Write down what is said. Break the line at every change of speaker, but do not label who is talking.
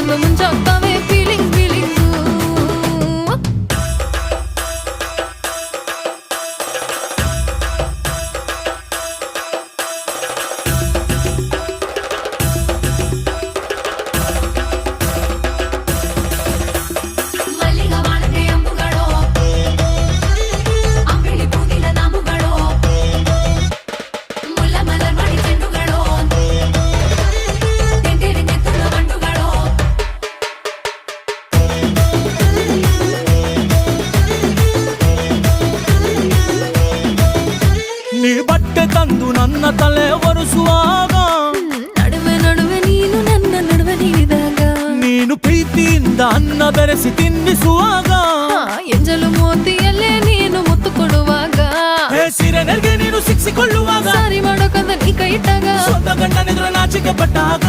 ಬಂದು ಮುಂಚಾಗ್ತಾವೆ ಫೀಲಿಂಗ್ಸ್
ನೀ ಬಟ್ಟೆ ತಂದು ನನ್ನ ತಲೆ ಒರೆಸುವಾಗ
ನಡುವೆ ನಡುವೆ ನೀನು ನನ್ನ ನಡುವೆ ನೀಡಿದಾಗ
ನೀನು ಪ್ರೀತಿಯಿಂದ ಅನ್ನ ಬೆರೆಸಿ ತಿನ್ನಿಸುವಾಗ
ಎಂಜಲು ಮೋತಿಯಲ್ಲೇ ನೀನು ಮುತ್ತು ಕೊಡುವಾಗ
ಸೀರೆ ನೆರಿಗೆ ನೀನು ಸಿಕ್ಕಿಕೊಳ್ಳುವಾಗ
ಸಾರಿ ಮಾಡೋಕಂದ ನೀ ಕೈ ಇಟ್ಟಾಗ
ಸ್ವಂತ ಗಂಡನೆದುರು ನಾಚಿಕೆ ಪಟ್ಟಾಗ